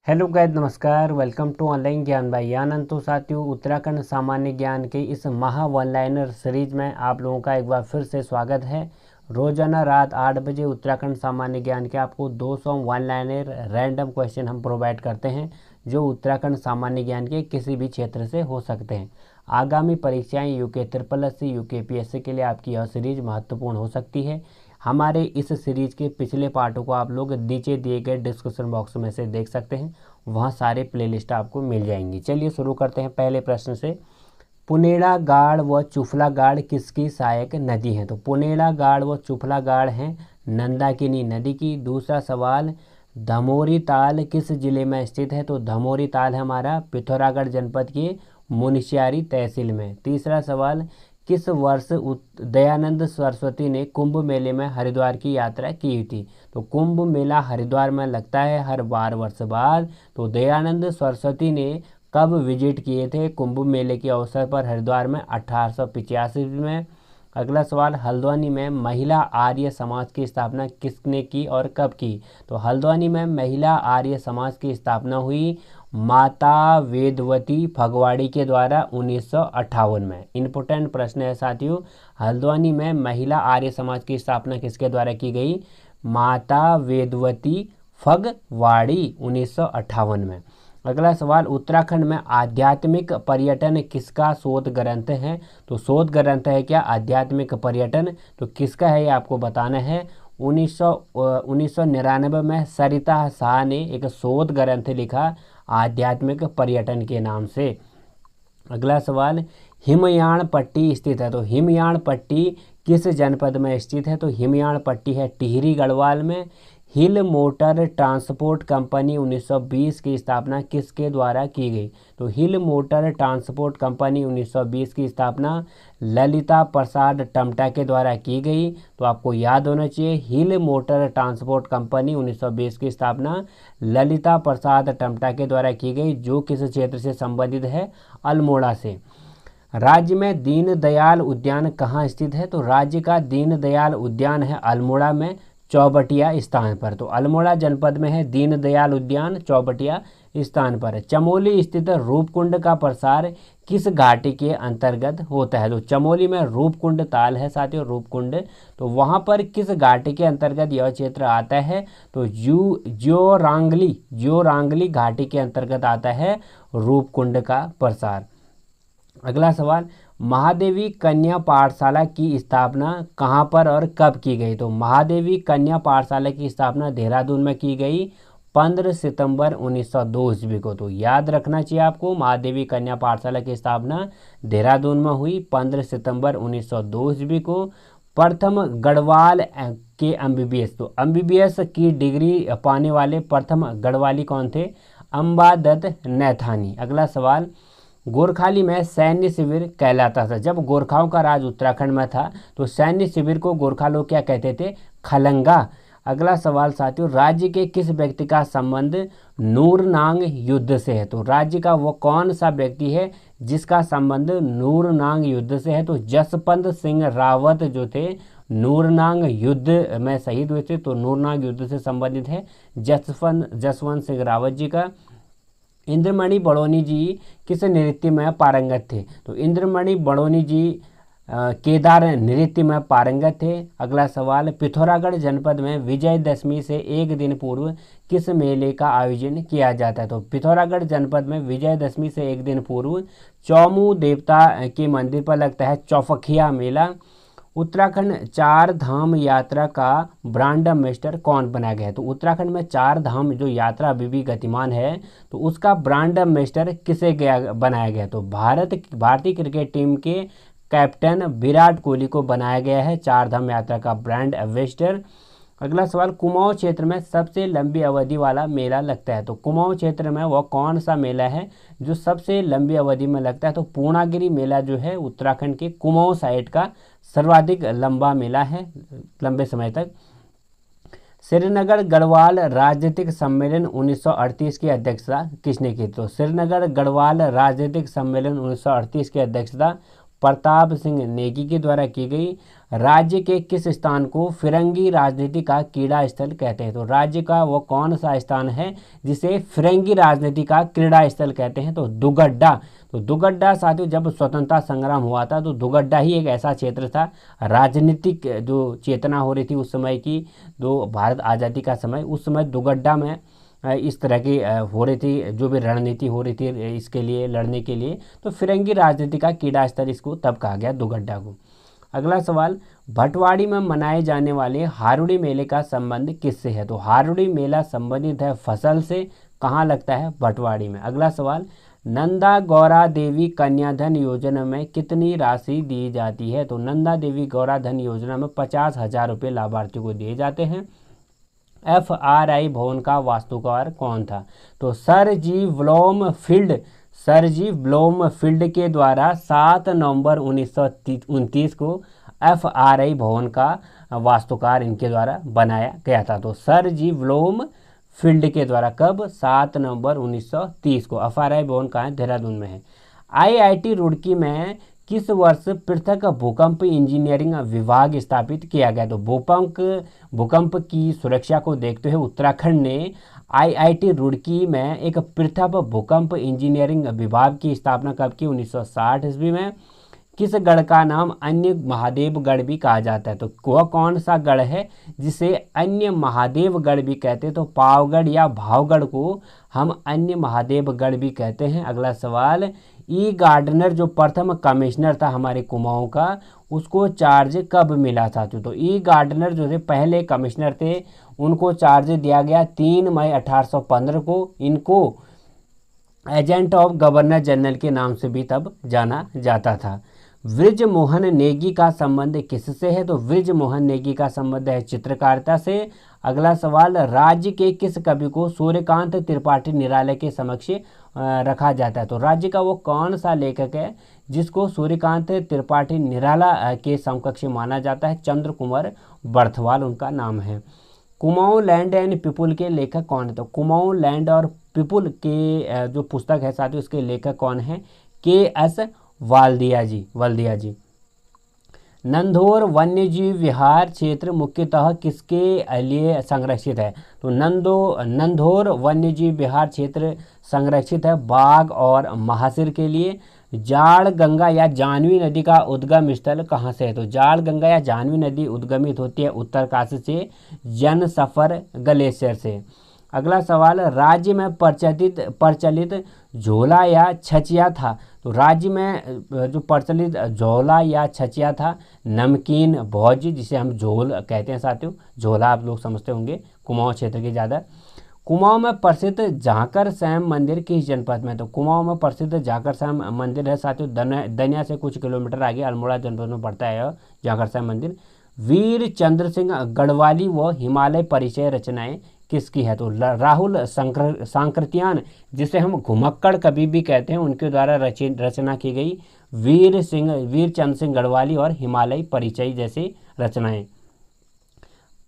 Hello guys, नमस्कार। Welcome to online ज्ञान by आनंद। तो साथियों, उत्तराखंड सामान्य ज्ञान के इस महा वन लाइनर सीरीज में आप लोगों का एक बार फिर से स्वागत है। रोजाना रात 8 बजे उत्तराखंड सामान्य ज्ञान के आपको 200 वन लाइनर रैंडम क्वेश्चन हम प्रोवाइड करते हैं, जो उत्तराखंड सामान्य ज्ञान के किसी भी क्षेत्र से हो सकते हैं। आगामी परीक्षाएं यूके SSC, यूके PSC के लिए आपकी यह सीरीज महत्वपूर्ण हो सकती है। हमारे इस सीरीज के पिछले पार्टों को आप लोग नीचे दिए गए डिस्क्रिप्शन बॉक्स में से देख सकते हैं, वहाँ सारे प्लेलिस्ट आपको मिल जाएंगी। चलिए शुरू करते हैं पहले प्रश्न से। पुनेड़ा गाड़ व चुफला गाड़ किसकी सहायक नदी है? तो पुनेड़ा गाड़ व चुफला गाड़ हैं नंदाकिनी नदी की। दूसरा सवाल, धमोरी ताल किस जिले में स्थित है? तो धमोरी ताल है हमारा पिथौरागढ़ जनपद के मुनस्यारी तहसील में। तीसरा सवाल, किस वर्ष दयानंद सरस्वती ने कुंभ मेले में हरिद्वार की यात्रा की थी? तो कुंभ मेला हरिद्वार में लगता है हर 12 वर्ष बाद। तो दयानंद सरस्वती ने कब विजिट किए थे कुंभ मेले के अवसर पर हरिद्वार में? 1885 में। अगला सवाल, हल्द्वानी में महिला आर्य समाज की स्थापना किसने की और कब की? तो हल्द्वानी में महिला आर्य समाज की स्थापना हुई माता वेदवती फगवाड़ी के द्वारा 1958 में। इम्पोर्टेंट प्रश्न है साथियों, हल्द्वानी में महिला आर्य समाज की स्थापना किसके द्वारा की गई? माता वेदवती फगवाड़ी 1958 में। अगला सवाल, उत्तराखंड में आध्यात्मिक पर्यटन किसका शोध ग्रंथ है? तो शोध ग्रंथ है क्या आध्यात्मिक पर्यटन? तो किसका है ये आपको बताना है। 1999 में सरिता शाह ने एक शोध ग्रंथ लिखा आध्यात्मिक पर्यटन के नाम से। अगला सवाल, हिमयाण पट्टी स्थित है। तो हिमयाण पट्टी किस जनपद में स्थित है? तो हिमयाण पट्टी है टिहरी गढ़वाल में। हिल मोटर ट्रांसपोर्ट कंपनी 1920 की स्थापना किसके द्वारा की गई? तो हिल मोटर ट्रांसपोर्ट कंपनी 1920 की स्थापना ललिता प्रसाद टमटा के द्वारा की गई। तो आपको याद होना चाहिए, हिल मोटर ट्रांसपोर्ट कंपनी 1920 की स्थापना ललिता प्रसाद टमटा के द्वारा की गई, जो किस क्षेत्र से संबंधित है? अल्मोड़ा से। राज्य में दीनदयाल उद्यान कहाँ स्थित है? तो राज्य का दीनदयाल उद्यान है अल्मोड़ा में चौबटिया स्थान पर। तो अल्मोड़ा जनपद में है दीनदयाल उद्यान चौबटिया स्थान पर। चमोली स्थित रूपकुंड का प्रसार किस घाटी के अंतर्गत होता है? तो चमोली में रूपकुंड ताल है साथियों, रूपकुंड। तो वहाँ पर किस घाटी के अंतर्गत यह क्षेत्र आता है? तो ज्योरांगली घाटी के अंतर्गत आता है रूपकुंड का प्रसार। अगला सवाल, महादेवी कन्या पाठशाला की स्थापना कहाँ पर और कब की गई? तो महादेवी कन्या पाठशाला की स्थापना देहरादून में की गई 15 सितंबर 1902 ईस्वी को। तो याद रखना चाहिए आपको, महादेवी कन्या पाठशाला की स्थापना देहरादून में हुई 15 सितंबर 1902 ईस्वी को। प्रथम गढ़वाल के MBBS, तो MBBS की डिग्री पाने वाले प्रथम गढ़वाली कौन थे? अंबादत्त नैथानी। अगला सवाल, गोरखाली में सैन्य शिविर कहलाता था। जब गोरखाओं का राज उत्तराखंड में था तो सैन्य शिविर को गोरखा लोग क्या कहते थे? खलंगा। अगला सवाल साथियों, राज्य के किस व्यक्ति का संबंध नूरनांग युद्ध से है? तो राज्य का वो कौन सा व्यक्ति है जिसका संबंध नूरनांग युद्ध से है? तो जसवंत सिंह रावत जो थे नूरनांग युद्ध में शहीद हुए थे, तो नूरनांग युद्ध से संबंधित है जसवंत सिंह रावत जी का। इंद्रमणि बड़ौनी जी किस नृत्य में पारंगत थे? तो इंद्रमणि बड़ौनी जी केदार नृत्य में पारंगत थे। अगला सवाल, पिथौरागढ़ जनपद में विजयदशमी से एक दिन पूर्व किस मेले का आयोजन किया जाता है? तो पिथौरागढ़ जनपद में विजयदशमी से एक दिन पूर्व चौमू देवता के मंदिर पर लगता है चौफखिया मेला। उत्तराखंड 4 धाम यात्रा का ब्रांड एम्बेसडर कौन बनाया गया है? तो उत्तराखंड में 4 धाम जो यात्रा अभी भी गतिमान है, तो उसका ब्रांड एम्बेसडर किसे बनाया गया? तो भारतीय क्रिकेट टीम के कैप्टन विराट कोहली को बनाया गया है 4 धाम यात्रा का ब्रांड एम्बेसडर। अगला सवाल, कुमाऊं क्षेत्र में सबसे लंबी अवधि वाला मेला लगता है। तो कुमाऊं क्षेत्र में वह कौन सा मेला है जो सबसे लंबी अवधि में लगता है? तो पूर्णागिरि मेला जो है उत्तराखंड के कुमाऊं साइड का सर्वाधिक लंबा मेला है, लंबे समय तक। श्रीनगर गढ़वाल राजनीतिक सम्मेलन 1938 की अध्यक्षता किसने की? तो श्रीनगर गढ़वाल राजनीतिक सम्मेलन 1938 की अध्यक्षता प्रताप सिंह नेगी के द्वारा की गई। राज्य के किस स्थान को फिरंगी राजनीति का क्रीड़ा स्थल कहते हैं? तो राज्य का वो कौन सा स्थान है जिसे फिरंगी राजनीति का क्रीड़ा स्थल कहते हैं? तो दुगड्डा। तो दुगड्डा साथियों, जब स्वतंत्रता संग्राम हुआ था तो दुगड्डा ही एक ऐसा क्षेत्र था, राजनीतिक जो चेतना हो रही थी उस समय की, जो भारत आज़ादी का समय, उस समय दुगड्डा में इस तरह की हो रही थी, जो भी रणनीति हो रही थी इसके लिए लड़ने के लिए, तो फिरंगी राजनीति का क्रीड़ा स्थल इसको तब कहा गया, दुगड्डा को। अगला सवाल, भटवाड़ी में मनाए जाने वाले हारुड़ी मेले का संबंध किससे है? तो हारुड़ी मेला संबंधित है फसल से, कहाँ लगता है? भटवाड़ी में। अगला सवाल, नंदा गौरा देवी कन्याधन योजना में कितनी राशि दी जाती है? तो नंदा देवी गौरा धन योजना में 50,000 रुपये लाभार्थियों को दिए जाते हैं। FRI भवन का वास्तुकार कौन था? तो सर जी ब्लोमफील्ड के द्वारा 7 नवंबर 1929 को FRI भवन का वास्तुकार इनके द्वारा बनाया गया था। तो सर जी ब्लोमफील्ड के द्वारा कब? 7 नवंबर 1930 को। FRI भवन कहाँ है? देहरादून में है। IIT रुड़की में किस वर्ष पृथक भूकंप इंजीनियरिंग विभाग स्थापित किया गया? तो भूकंप की सुरक्षा को देखते हुए उत्तराखंड ने IIT रुड़की में एक पृथक भूकंप इंजीनियरिंग विभाग की स्थापना कब की? 1960 ईस्वी में। किस गढ़ का नाम अन्य महादेव गढ़ भी कहा जाता है? तो वह कौन सा गढ़ है जिसे अन्य महादेव गढ़ भी कहते हैं? तो पावगढ़ या भावगढ़ को हम अन्य महादेव गढ़ भी कहते हैं। अगला सवाल, ई गार्डनर जो प्रथम कमिश्नर था हमारे कुमाऊं का, उसको चार्ज कब मिला था? तो ई गार्डनर जो थे पहले कमिश्नर थे, उनको चार्ज दिया गया 3 मई 1815 को। इनको एजेंट ऑफ गवर्नर जनरल के नाम से भी तब जाना जाता था। बृजमोहन नेगी का संबंध किससे है? तो बृजमोहन नेगी का संबंध है चित्रकारिता से। अगला सवाल, राज्य के किस कवि को सूर्यकांत त्रिपाठी निराला के समक्ष रखा जाता है? तो राज्य का वो कौन सा लेखक है जिसको सूर्यकांत त्रिपाठी निराला के समकक्ष माना जाता है? चंद्र कुमार बर्थवाल उनका नाम है। कुमाऊं लैंड एंड पीपुल के लेखक कौन है? तो कुमाऊं लैंड और पीपुल के जो पुस्तक है साथियों, उसके लेखक कौन है? KS वाल्दिया जी। नंधौर वन्यजीव विहार क्षेत्र मुख्यतः किसके लिए संरक्षित है? तो नंधौर वन्यजीव विहार क्षेत्र संरक्षित है बाघ और महासिर के लिए। जाड़ गंगा या जाह्नवी नदी का उद्गम स्थल कहाँ से है? तो जाड़ गंगा या जाह्नवी नदी उद्गमित होती है उत्तरकाशी से, जनसफर ग्लेशियर से। अगला सवाल, राज्य में प्रचलित झोला या छचिया था? तो राज्य में जो प्रचलित झोला या छचिया था, नमकीन भोज, जिसे हम झोल कहते हैं साथियों, झोला आप लोग समझते होंगे कुमाऊं क्षेत्र के ज़्यादा। कुमाऊं में प्रसिद्ध झांकर श्याम मंदिर किस जनपद में? तो कुमाऊं में प्रसिद्ध झांकर श्याम मंदिर है साथियों दनिया से कुछ किलोमीटर आगे अल्मोड़ा जनपद में पड़ता है झांकर श्याम मंदिर। वीर चंद्र सिंह गढ़वाली व हिमालय परिचय रचनाएं किसकी है? तो राहुल सांकृत्यान, जिसे हम घुमक्कड़ कवि भी कहते हैं, उनके द्वारा रचना की गई वीर चंद्र सिंह गढ़वाली और हिमालय परिचय जैसी रचनाएं।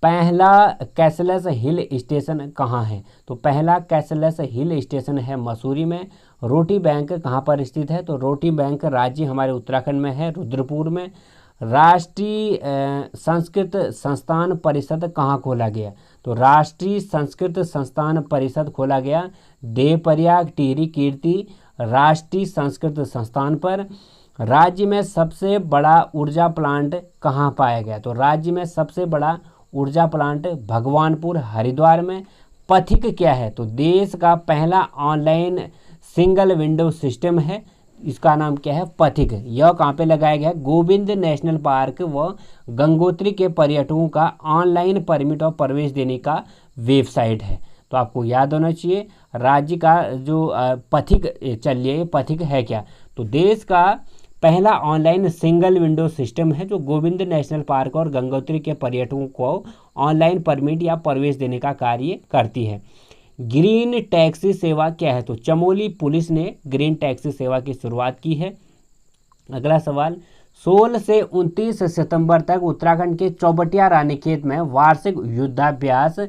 पहला कैसलेस हिल स्टेशन कहाँ है? तो पहला कैसलेस हिल स्टेशन है मसूरी में। रोटी बैंक कहाँ पर स्थित है? तो रोटी बैंक राज्य हमारे उत्तराखंड में है, रुद्रपुर में। राष्ट्रीय संस्कृत संस्थान परिषद कहाँ खोला गया? तो राष्ट्रीय संस्कृत संस्थान परिषद खोला गया देवप्रयाग टिहरी कीर्ति राष्ट्रीय संस्कृत संस्थान पर। राज्य में सबसे बड़ा ऊर्जा प्लांट कहाँ पाया गया? तो राज्य में सबसे बड़ा ऊर्जा प्लांट भगवानपुर हरिद्वार में। पथिक क्या है? तो देश का पहला ऑनलाइन सिंगल विंडो सिस्टम है, इसका नाम क्या है? पथिक। यह कहाँ पे लगाया गया है? गोविंद नेशनल पार्क व गंगोत्री के पर्यटकों का ऑनलाइन परमिट और प्रवेश देने का वेबसाइट है। तो आपको याद होना चाहिए राज्य का जो पथिक चलिए पथिक है क्या? तो देश का पहला ऑनलाइन सिंगल विंडो सिस्टम है जो गोविंद नेशनल पार्क और गंगोत्री के पर्यटकों को ऑनलाइन परमिट या प्रवेश देने का कार्य करती है। ग्रीन टैक्सी सेवा क्या है? तो चमोली पुलिस ने ग्रीन टैक्सी सेवा की शुरुआत की है। अगला सवाल, 16 से 29 सितंबर तक उत्तराखंड के चौबटिया रानीखेत में वार्षिक युद्धाभ्यास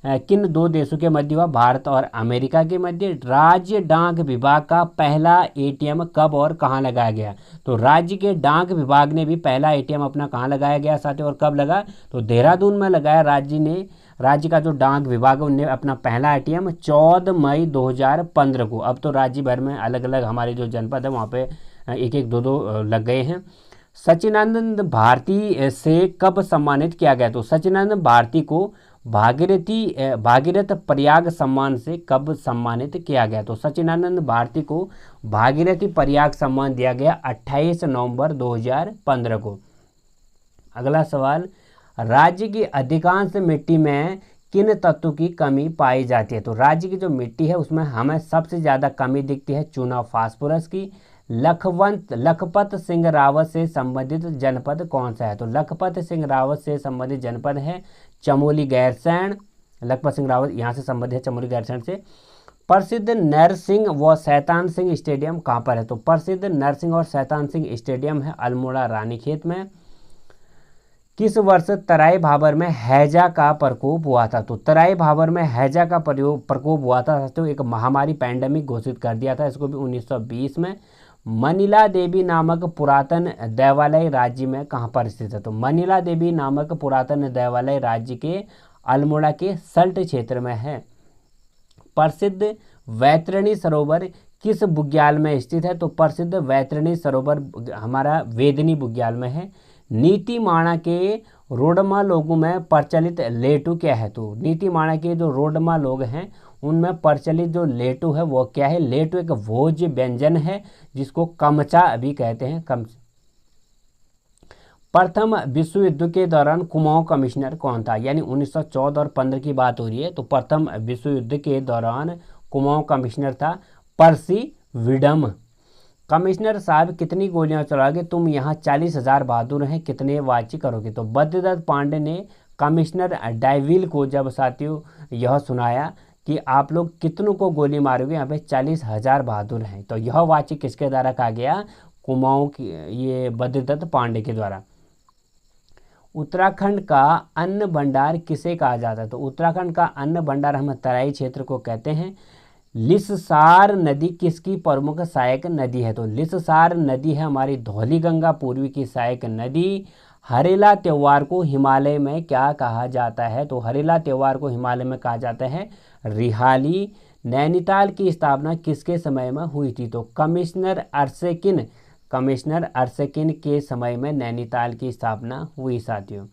किन दो देशों के मध्य हुआ? भारत और अमेरिका के मध्य। राज्य डाक विभाग का पहला एटीएम कब और कहाँ लगाया गया? तो राज्य के डाक विभाग ने भी पहला एटीएम अपना कहाँ लगाया गया साथियों और कब लगा? तो देहरादून में लगाया राज्य ने। राज्य का जो डाक विभाग है उनने अपना पहला एटीएम 14 मई 2015 को। अब तो राज्य भर में अलग अलग हमारे जो जनपद है वहाँ पे एक एक दो दो लग गए हैं। सचिदानंद भारती से कब सम्मानित किया गया? तो सचिदानंद भारती को भागीरथ प्रयाग सम्मान से कब सम्मानित किया गया? तो सचिदानंद भारती को भागीरथी प्रयाग सम्मान दिया गया 28 नवंबर 2015 को। अगला सवाल, राज्य की अधिकांश मिट्टी में किन तत्वों की कमी पाई जाती है? तो राज्य की जो मिट्टी है उसमें हमें सबसे ज़्यादा कमी दिखती है चूना फास्फोरस की। लखपत सिंह रावत से संबंधित जनपद कौन सा है? तो लखपत सिंह रावत से संबंधित जनपद है चमोली गैरसैंण। लखपत सिंह रावत यहाँ से संबंधित है चमोली गैरसैंण से। प्रसिद्ध नरसिंह व शैतान सिंह स्टेडियम कहाँ पर है? तो प्रसिद्ध नरसिंह और शैतान सिंह स्टेडियम है अल्मोड़ा रानीखेत में। किस वर्ष तराई भाबर में हैजा का प्रकोप हुआ था? तो तराई भाबर में हैजा का प्रकोप हुआ था तो एक महामारी पैंडेमिक घोषित कर दिया था इसको भी 1920 में। मनीला देवी नामक पुरातन देवालय राज्य में कहाँ पर स्थित है? तो मनीला देवी नामक पुरातन देवालय राज्य के अल्मोड़ा के सल्ट क्षेत्र में है। प्रसिद्ध वैतरणी सरोवर किस बुग्याल में स्थित है? तो प्रसिद्ध वैतरणी सरोवर हमारा वेदनी बुग्याल में है। नीतिमाणा के रोडमा लोगों में प्रचलित लेटू क्या है? तो नीतिमाणा के जो रोडमा लोग हैं उनमें प्रचलित जो लेटू है वो क्या है? लेटू एक भोज्य व्यंजन है जिसको कमचा भी कहते हैं। प्रथम विश्व युद्ध के दौरान कुमाऊं कमिश्नर कौन था? यानी 1914 और 15 की बात हो रही है। तो प्रथम विश्व युद्ध के दौरान कुमाऊं कमिश्नर था पर्सी विडम। कमिश्नर साहब कितनी गोलियां चलाओगे? तुम यहाँ 40,000 बहादुर हैं, कितने वाची करोगे? तो बद्रीदत्त पांडे ने कमिश्नर डाइविल को जब साथियों यह सुनाया कि आप लोग कितनों को गोली मारोगे, यहाँ पे 40,000 बहादुर हैं, तो यह वाची किसके द्वारा कहा गया? कुमाऊं की, ये बद्रीदत्त पांडे के द्वारा। उत्तराखंड का अन्न भंडार किसे कहा जाता है? तो उत्तराखंड का अन्न भंडार हम तराई क्षेत्र को कहते हैं। लिस्सार नदी किसकी प्रमुख सहायक नदी है? तो लिस्सार नदी है हमारी धौली गंगा पूर्वी की सहायक नदी। हरेला त्यौहार को हिमालय में क्या कहा जाता है? तो हरेला त्यौहार को हिमालय में कहा जाता है रिहाली। नैनीताल की स्थापना किसके समय में हुई थी? तो कमिश्नर अरसेकिन के समय में नैनीताल की स्थापना हुई साथियों।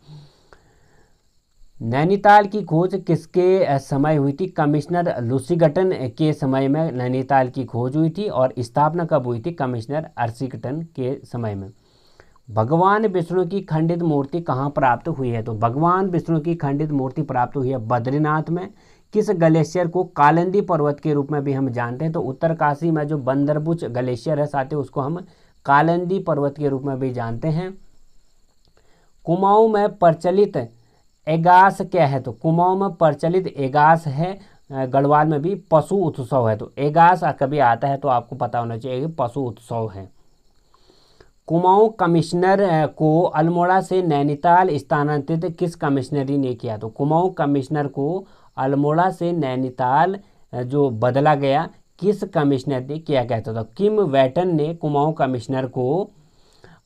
नैनीताल की खोज किसके समय हुई थी? कमिश्नर लुसिगटन के समय में नैनीताल की खोज हुई थी। और स्थापना कब हुई थी? कमिश्नर अरसिगटन के समय में। भगवान विष्णु की खंडित मूर्ति कहाँ प्राप्त हुई है? तो भगवान विष्णु की खंडित मूर्ति प्राप्त हुई है बद्रीनाथ में। किस ग्लेशियर को कालिंदी पर्वत के रूप में भी हम जानते हैं? तो उत्तरकाशी में जो बंदरबुच ग्लेशियर है साथियों उसको हम कालिंदी पर्वत के रूप में भी जानते हैं। कुमाऊं में प्रचलित एगास क्या है? तो कुमाऊं में प्रचलित एगास है। गढ़वाल में भी पशु उत्सव है। तो एगास कभी आता है तो आपको पता होना चाहिए कि पशु उत्सव है। कुमाऊं कमिश्नर को अल्मोड़ा से नैनीताल स्थानांतरित किस कमिश्नरी ने किया? तो कुमाऊं कमिश्नर को अल्मोड़ा से नैनीताल जो बदला गया किस कमिश्नर ने किया गया था? तो किम वेटन ने कुमाऊं कमिश्नर को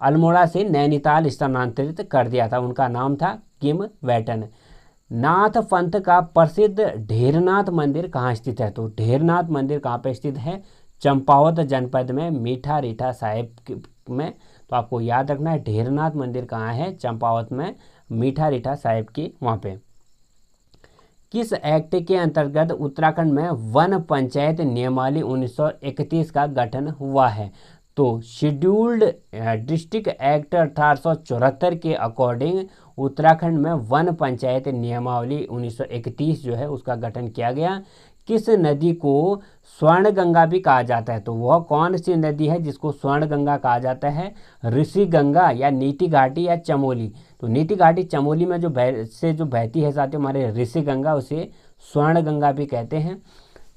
अल्मोड़ा से नैनीताल स्थानांतरित कर दिया था। उनका नाम था किम वेटन। नाथ पंथ का प्रसिद्ध ढेरनाथ मंदिर कहाँ स्थित है? तो ढेरनाथ मंदिर कहाँ पे स्थित है? चंपावत जनपद में मीठा रीठा साहिब में। तो आपको याद रखना है ढेरनाथ मंदिर कहाँ है? चंपावत में मीठा रीठा साहिब की वहाँ पे। किस एक्ट के अंतर्गत उत्तराखंड में वन पंचायत नियमावली 1931 का गठन हुआ है? तो शेड्यूल्ड डिस्ट्रिक्ट एक्ट 1874 के अकॉर्डिंग उत्तराखंड में वन पंचायत नियमावली 1931 जो है उसका गठन किया गया। किस नदी को स्वर्ण गंगा भी कहा जाता है? तो वह कौन सी नदी है जिसको स्वर्ण गंगा कहा जाता है? ऋषि गंगा या नीति घाटी या चमोली? तो नीति घाटी चमोली में जो बहती है साथियों हमारे ऋषि गंगा, उसे स्वर्ण गंगा भी कहते हैं।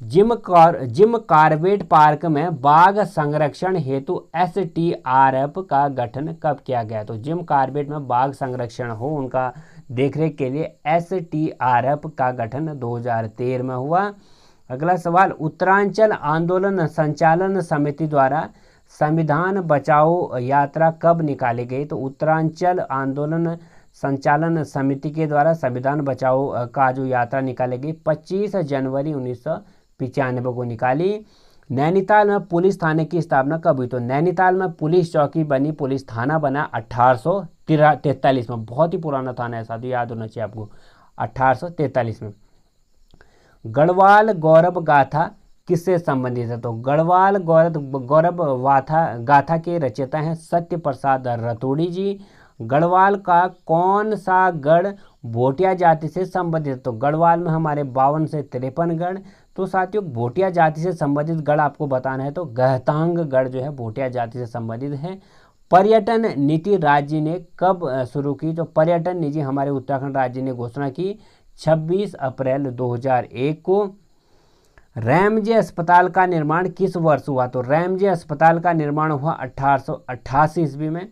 जिम कॉर्बेट पार्क में बाघ संरक्षण हेतु STRF का गठन कब किया गया? तो जिम कॉर्बेट में बाघ संरक्षण हो उनका देखरेख के लिए STRF का गठन 2013 में हुआ। अगला सवाल, उत्तरांचल आंदोलन संचालन समिति द्वारा संविधान बचाओ यात्रा कब निकाली गई? तो उत्तरांचल आंदोलन संचालन समिति के द्वारा संविधान बचाओ का जो यात्रा निकाली गई 25 जनवरी 1995 को निकाली। नैनीताल में पुलिस थाने की स्थापना कब हुई? तो नैनीताल में पुलिस चौकी बनी, पुलिस थाना बना 1843 में। बहुत ही पुराना थाना है साथियों, याद होना चाहिए आपको, 1843 में। गढ़वाल गौरव गाथा किससे संबंधित है? तो गढ़वाल गौरव गाथा के रचयिता हैं सत्य प्रसाद रतोड़ी जी। गढ़वाल का कौन सा गढ़ भोटिया जाति से संबंधित है? तो गढ़वाल में हमारे 52 से 53 गढ़। तो साथियों भोटिया जाति से संबंधित गढ़ आपको बताना है तो गहतांग गढ़ जो है भोटिया जाति से संबंधित है। पर्यटन नीति राज्य ने कब शुरू की? तो पर्यटन नीति हमारे उत्तराखंड राज्य ने घोषणा की 26 अप्रैल 2001 को। रैमजे अस्पताल का निर्माण किस वर्ष हुआ? तो रैमजे अस्पताल का निर्माण हुआ 1888 ईस्वी में।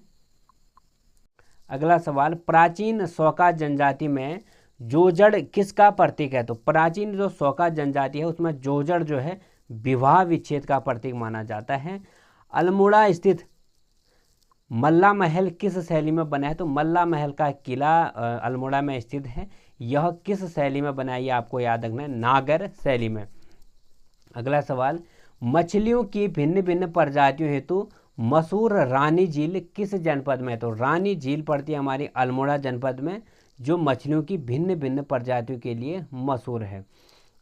अगला सवाल, प्राचीन सोका जनजाति में जोजड़ किसका प्रतीक है? तो प्राचीन जो सोका जनजाति है उसमें जोजड़ जो है विवाह विच्छेद का प्रतीक माना जाता है। अल्मोड़ा स्थित मल्ला महल किस शैली में बना है? तो मल्ला महल का किला अल्मोड़ा में स्थित है। यह किस शैली में बना है? ये आपको याद रखना है, नागर शैली में। अगला सवाल, मछलियों की भिन्न भिन्न प्रजातियों हेतु मशहूर रानी झील किस जनपद में है? तो रानी झील पड़ती है हमारी अल्मोड़ा जनपद में, जो मछलियों की भिन्न भिन्न प्रजातियों के लिए मशहूर है।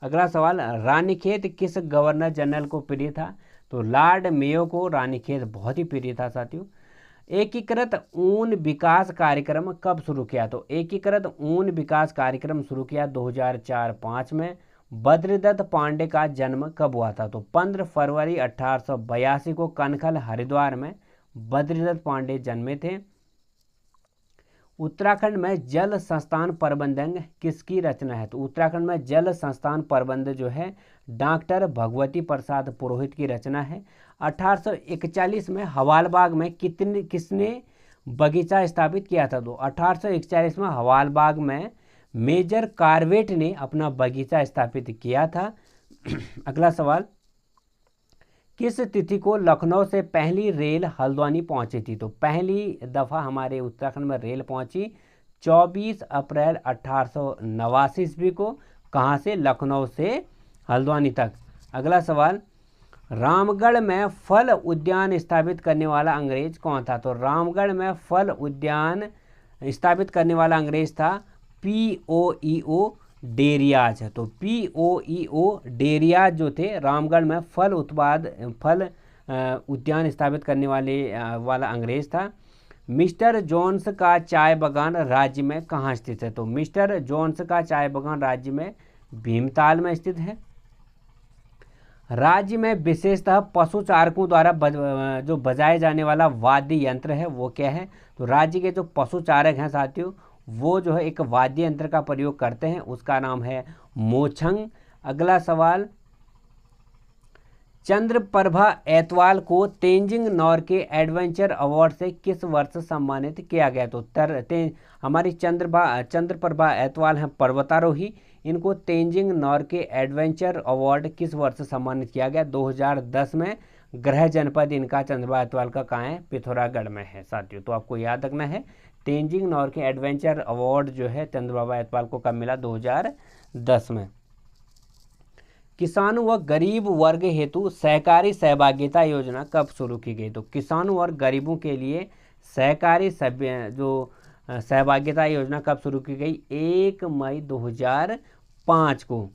अगला सवाल, रानीखेत किस गवर्नर जनरल को प्रिय था? तो लॉर्ड मेयो को रानीखेत बहुत ही प्रिय था साथियों। एकीकृत ऊन विकास कार्यक्रम कब शुरू किया? तो एकीकृत ऊन विकास कार्यक्रम शुरू किया 2004-05 में। बद्रीदत्त पांडे का जन्म कब हुआ था? तो 15 फरवरी 1882 को कनखल हरिद्वार में बद्रीदत्त पांडे जन्मे थे। उत्तराखंड में जल संस्थान प्रबंधन किसकी रचना है? तो उत्तराखंड में जल संस्थान प्रबंध जो है डॉक्टर भगवती प्रसाद पुरोहित की रचना है। 1841 में हवालबाग में किसने बगीचा स्थापित किया था? तो 1841 में हवालबाग में मेजर कार्वेट ने अपना बगीचा स्थापित किया था। अगला सवाल, किस तिथि को लखनऊ से पहली रेल हल्द्वानी पहुंची थी? तो पहली दफ़ा हमारे उत्तराखंड में रेल पहुंची 24 अप्रैल 1889 ईस्वी को। कहां से? लखनऊ से हल्द्वानी तक। अगला सवाल, रामगढ़ में फल उद्यान स्थापित करने वाला अंग्रेज कौन था? तो रामगढ़ में फल उद्यान स्थापित करने वाला अंग्रेज था POEO डेरियाज। तो POEO डेरियाज जो थे रामगढ़ में फल उद्यान स्थापित करने वाला अंग्रेज था। मिस्टर जोन्स का चाय बागान राज्य में कहाँ स्थित है? तो मिस्टर जोन्स का चाय बागान राज्य में भीमताल में स्थित है। राज्य में विशेषतः पशु चारकों द्वारा जो बजाए जाने वाला वाद्य यंत्र है वो क्या है? तो राज्य के जो पशु चारक हैं साथियों वो जो है एक वाद्य यंत्र का प्रयोग करते हैं, उसका नाम है मोछंग। अगला सवाल, चंद्रप्रभा एतवाल को तेंजिंग नॉर्गे एडवेंचर अवार्ड से किस वर्ष सम्मानित किया गया? तो हमारी चंद्रप्रभा एतवाल हैं पर्वतारोही, इनको तेंजिंग नॉर्गे एडवेंचर अवार्ड किस वर्ष सम्मानित किया गया? 2010 में। गृह जनपद इनका चंद्रप्रभा एतवाल का कहाँ है? पिथौरागढ़ में है साथियों। तो आपको याद रखना है तेंजिंग नॉर्गे एडवेंचर अवार्ड जो है चंद्रप्रभा एतवाल को कब मिला? 2010 में। किसानों व गरीब वर्ग हेतु सहकारी सहभागिता योजना कब शुरू की गई? तो किसानों और गरीबों के लिए सहकारी सहभागिता योजना कब शुरू की गई? 1 मई 2005 को।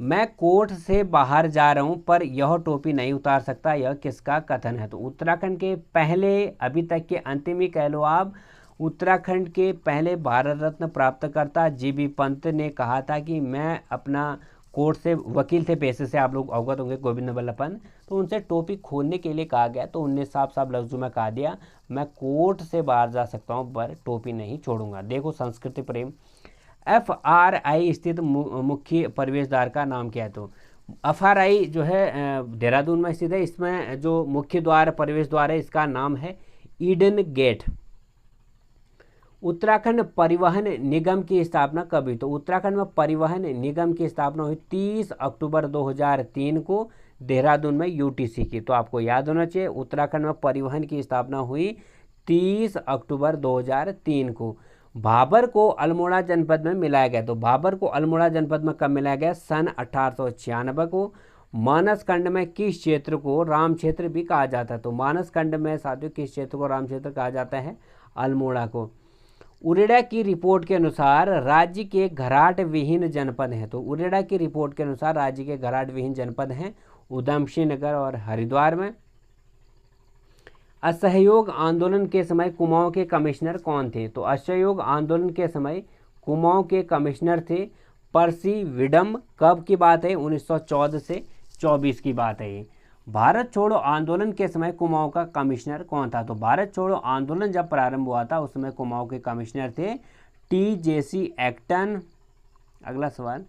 मैं कोर्ट से बाहर जा रहा हूं पर यह टोपी नहीं उतार सकता, यह किसका कथन है? तो उत्तराखंड के पहले, अभी तक के अंतिम ही कह लो आप, उत्तराखंड के पहले भारत रत्न प्राप्तकर्ता GB पंत ने कहा था कि मैं अपना कोर्ट से, वकील थे पेशे से, आप लोग अवगत होंगे, गोविंद बल्लभ पंत। तो उनसे टोपी खोलने के लिए कहा गया तो उनने साफ साफ लफ्जों में कहा दिया मैं कोर्ट से बाहर जा सकता हूं पर टोपी नहीं छोड़ूंगा। देखो संस्कृति प्रेम। FRI स्थित मुख्य प्रवेश द्वार का नाम क्या है? तो FRI जो है देहरादून में स्थित है, इसमें जो मुख्य द्वार प्रवेश द्वार है इसका नाम है ईडन गेट। उत्तराखंड परिवहन निगम की स्थापना कब हुई? तो उत्तराखंड में परिवहन निगम की स्थापना हुई 30 अक्टूबर 2003 को देहरादून में यूटीसी की। तो आपको याद होना चाहिए, उत्तराखंड में परिवहन की स्थापना हुई 30 अक्टूबर 2003 को। भाबर को अल्मोड़ा जनपद में मिलाया गया। तो भाबर को अल्मोड़ा जनपद में कब मिलाया गया? सन 1896 को। मानस खंड में किस क्षेत्र को राम क्षेत्र भी कहा जाता है? तो मानस खंड में साथियों किस क्षेत्र को राम क्षेत्र कहा जाता है? अल्मोड़ा को। उरेडा की रिपोर्ट के अनुसार राज्य के घराट विहीन जनपद हैं। तो उरेडा की रिपोर्ट के अनुसार राज्य के घराट विहीन जनपद हैं उधमसिंह नगर और हरिद्वार में। असहयोग आंदोलन के समय कुमाऊं के कमिश्नर कौन थे? तो असहयोग आंदोलन के समय कुमाऊं के कमिश्नर थे पर्सी विडम। कब की बात है? 1914 से 24 की बात है ये। भारत छोड़ो आंदोलन के समय कुमाऊं का कमिश्नर कौन था? तो भारत छोड़ो आंदोलन जब प्रारंभ हुआ था उस समय कुमाऊं के कमिश्नर थे TJC एक्टन। अगला सवाल,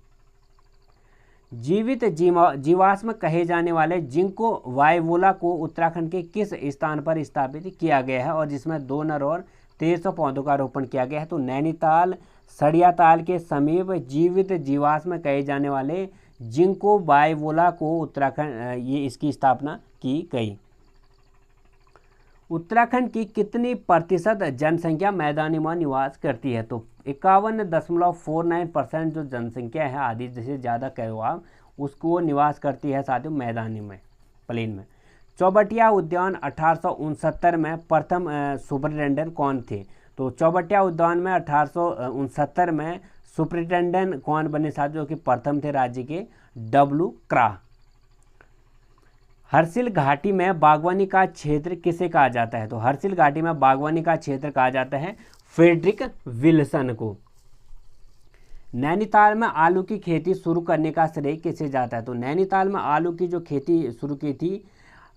जीवित जीवाश्म कहे जाने वाले जिंको वायुवोला को उत्तराखंड के किस स्थान पर स्थापित किया गया है और जिसमें 2 नर और 1300 पौधों का रोपण किया गया है? तो नैनीताल सड़ियाताल के समीप जीवित जीवाश्म कहे जाने वाले जिंको वायुवोला को उत्तराखंड ये इसकी स्थापना की गई। उत्तराखंड की कितनी प्रतिशत जनसंख्या मैदानी में निवास करती है? तो 51.49% जो जनसंख्या है, आधी से ज़्यादा कहो आप, उसको निवास करती है साथियों मैदानी में, प्लेन में। चौबटिया उद्यान 1869 में प्रथम सुपरिटेंडेंट कौन थे? तो चौबटिया उद्यान में 1869 में सुपरिटेंडेंट कौन बने साथियों? कि प्रथम थे राज्य के W क्रा। हर्सिल घाटी में बागवानी का क्षेत्र किसे कहा जाता है? तो हर्सिल घाटी में बागवानी का क्षेत्र कहा जाता है फ्रेडरिक विल्सन को। नैनीताल में आलू की खेती शुरू करने का श्रेय किसे जाता है? तो नैनीताल में आलू की जो खेती शुरू की थी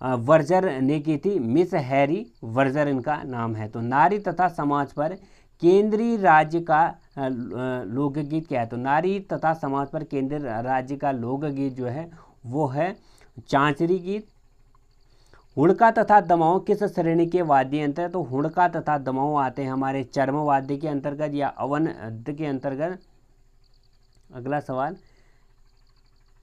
वर्जर ने की थी, मिस हैरी वर्जर इनका नाम है। तो नारी तथा समाज पर केंद्रीय राज्य का लोकगीत क्या है? तो नारी तथा समाज पर केंद्रीय राज्य का लोकगीत जो है वो है चांचरी गीत। हुड़का तथा दमाऊ किस श्रेणी के वाद्य यंत्र है? तो हुड़का तथा दमाऊ आते हैं हमारे चर्म वाद्य के अंतर्गत या अवनद के अंतर्गत। अगला सवाल,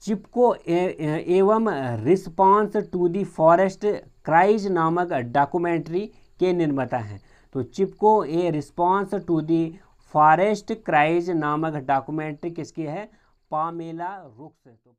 चिपको एवं response to the forest cries नामक डॉक्यूमेंट्री के निर्माता हैं। तो Chipko a response to the forest cries नामक डॉक्यूमेंट्री किसकी है? पामेला रुक्स। तो